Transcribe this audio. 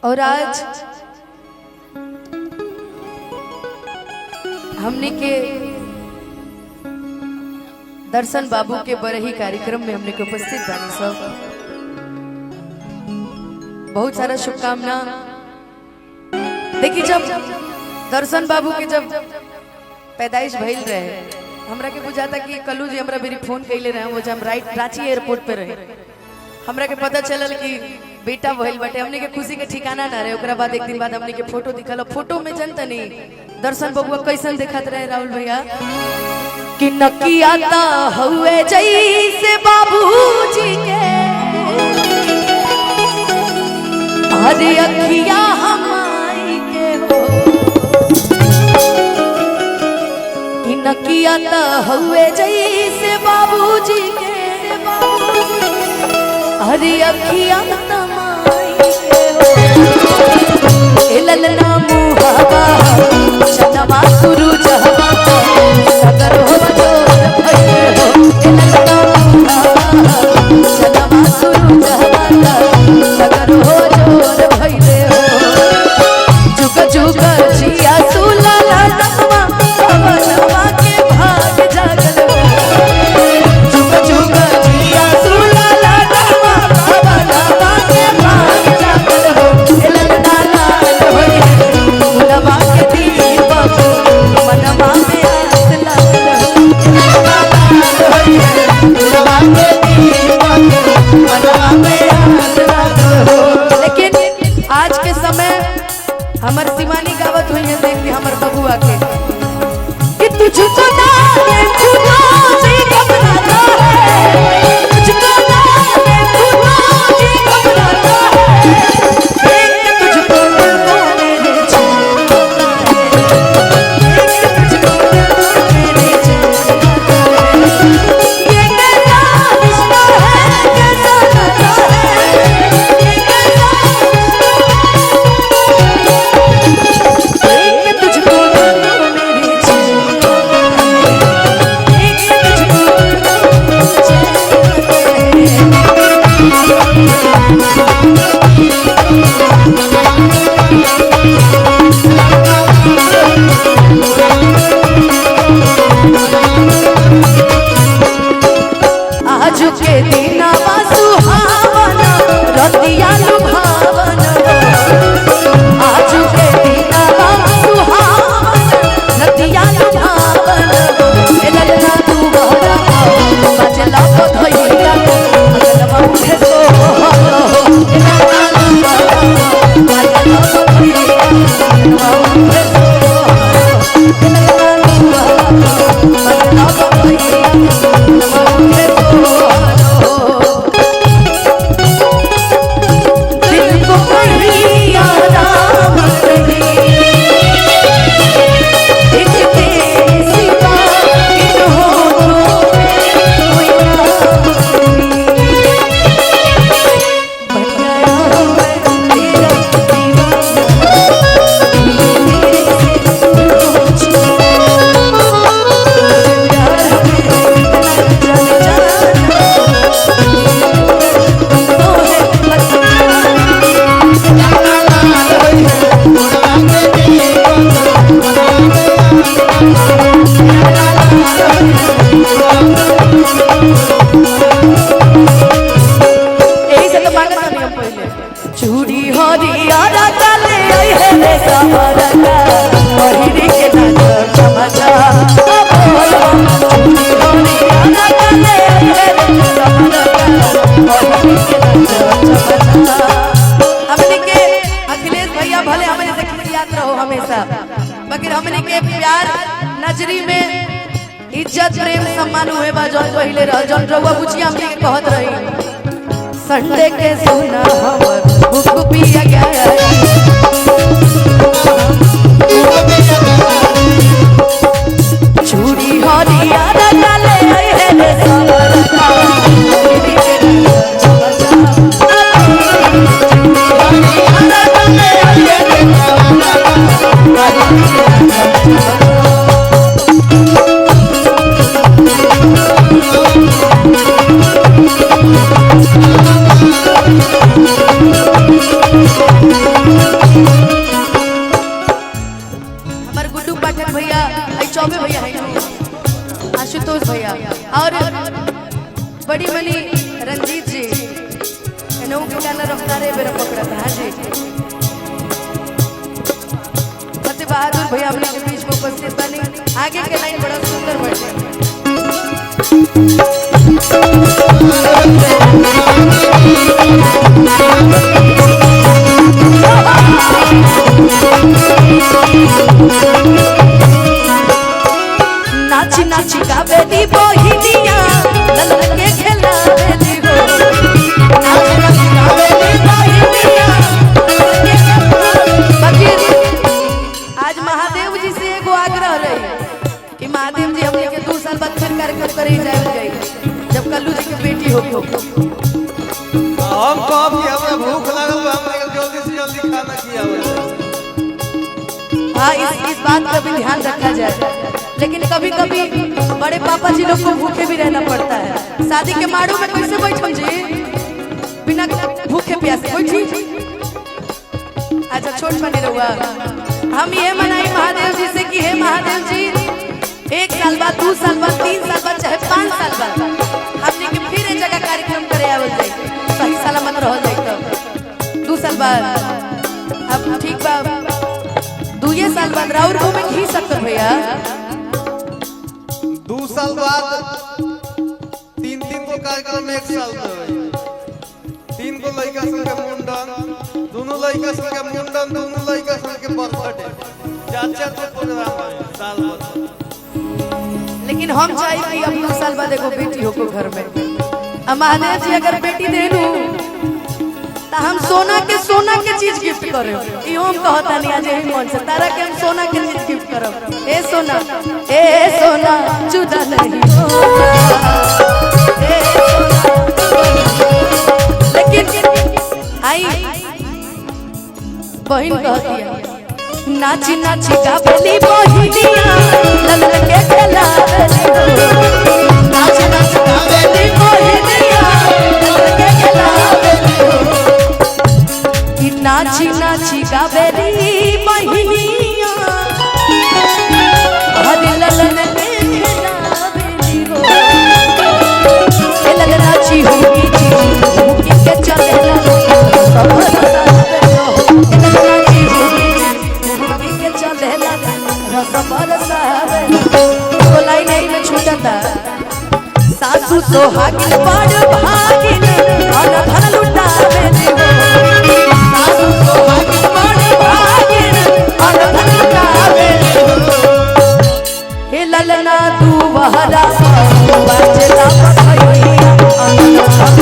और आज हमने के दर्शन बाबू के बरही कार्यक्रम में हमने के उपस्थित बानी सब। बहुत सारा शुभकामना। देखिए जब दर्शन बाबू के जब पैदाइश भइल रहे हमरा के बुझाता कि कल्लू जी हमरा मेरी फोन कैले रहे वो जब रांची एयरपोर्ट पे रहे हमरा के पता चलल कि बेटा भइल बटे। हमने के खुशी के ठिकाना ना रहे। ओकरा बाद एक दिन बाद हमने के फोटो दिखल। फोटो में जनता नहीं दर्शन बबुआ कैसन दिखत रहे राहुल भैया कि नकियाता हुए जैसे बाबूजी के अरे अखिया हमारी के हो कि नकियाता हुए जैसे बाबूजी के अरे अखिया तमाई के हो ए ललना मुहावा चनवा सुरु जहवा सगर हो जोर भइले हो ए ललना मुहावा चनवा सुरु जहवा सगर हो जोर भइले हो जुग जुग जिया सुला ललवा भवनवा के भाग जागल हो जुग जुग जिया सुला ललवा भवनवा के भाग जागल हो ए ललना लाल होई फूलवा के दीपक मनवा में आस लागल हो ए ललना लाल होई फूलवा के दीपक मनवा में आस लागल हो। लेकिन आज के समय हमर शिवानी गावत हुई है देख के हमर बबुआ के कि तुझको ना देखूं जी घबराता है तुझको ना देखूं जी घबराता है देख तुझको मेरे चैन देख तुझको मेरे चैन ये कैसा रिश्ता है कैसा नाता है ये कैसा देख तुझको मेरे चैन देख तुझको आज के दिनवा सुहावना रतिया लुभावना आज के दिनवा सुहावना रतिया लुभावना ए ललना तू बहरा बजला को धइया बजलवा उठे तो ए ललना तू बहरा बजला को धइया बजलवा उठे तो ए ललना तू बहरा बजला को धइया बजलवा उठे तो दिल को कहीं आराम नहीं एक तेरे सिवा इन होठों में कोई नाम नहीं बन गया मैं तेरा दीवाना मेरे से कुछ प्यार में जाने जाना तो है यही से तो मांगत नहीं हम पहले चूड़ी हरियारा काले आई है रे सहारा का पहिरी के नाच चमचा चूड़ी हरियारा काले आई है रे सहारा का पहिरी के नाच चमचा। हमने के अखिलेश भैया भले हमें से खिसियात रहो हमेशा मगर हमने के प्यार नजरी में इज्जत प्रेम सम्मान हुए बा जौन पहले रह जौन रउआ बुचिया हमने के कहत रही संडे के सोना हमर भूख पिया गया चूड़ी हरियारा काले आई है रे सहारा का पहिरी के नाच चमचा हरियारा काले आई है रे सहारा का पहिरी के नाच चमचा। ठिकाना रफ्तारे बेरा पकड़ता है जी। फतेह बहादुर भैया अपने के बीच में उपस्थित बनी। आगे के लाइन बड़ा सुंदर बढ़े। नाची नाची गावेली बहिनिया ललन के खेलावेली हो। नाची नाची गावेली बहिनिया ललन के खेलावेली। आज महादेव जी से एगो आग्रह रही कि महादेव जी हमने के 2 साल बाद फिर कार्यक्रम करे जाए जब कल्लू जी के बेटी हो। हम कब कि हमें भूख लागल बा, हमने जल्दी से जल्दी खाना खियावे। हाँ, इस बात का भी ध्यान रखा जाए। लेकिन कभी कभी बड़े पापा जी लोग को भूखे भी रहना पड़ता है। शादी के माड़ू में कैसे बैठो जी बिना भूखे प्यासे बैठी। अच्छा छोट बने रहुआ। हम ये मनाई महादेव जी से कि हे महादेव जी 1 साल बाद 2 साल बाद 3 साल बाद चाहे 5 साल बाद हमने के फिर एक जगह कार्यक्रम करे आवल जाए सही सलामत रह जाए। तो 2 साल बाद अब ठीक बा 2 साल बाद राउर को में घी सकते भैया। 2 साल बाद 3 को कार्यक्रम में 1 साल में 3 को लड़का सन के मुंडन, दोनों लड़का सन के मुंडन, दोनों लड़का सन के बर्थडे, 4 को प्रोग्राम है साल भर। लेकिन हम चाहिए कि अब 2 साल बाद एगो बेटी हो को घर में। महादेव जी अगर बेटी देलू तो हम सोना के चीज गिफ्ट करे। इहो हम कहता नहीं आज यही मन से तारा के हम सोना के चीज गिफ्ट करब। ए सोना जुदा नहीं होगा। लेकिन आई बहन कहती है नाची नाची गावेली बहिनिया ललन के खेलावेली हो। नाची नाची गावेली बहिनिया ललन के खेलावेली हो। नाची नाची गावेली बहिनिया हरि ललन के खेलावेली हो। ए ललन नाची होगी जी के चलेला सब बरसावे हो। ए ललन नाची होगी के चलेला सब बरसावे हो। तो लाइन नहीं में छूटता सासू सोहागिन बड़ भागिन अन धन लुटावेली हो। सासू सोहागिन बड़ भागिन अन धन लुटावेली हो। हे ललना तू बहरा बाजला बखैया अन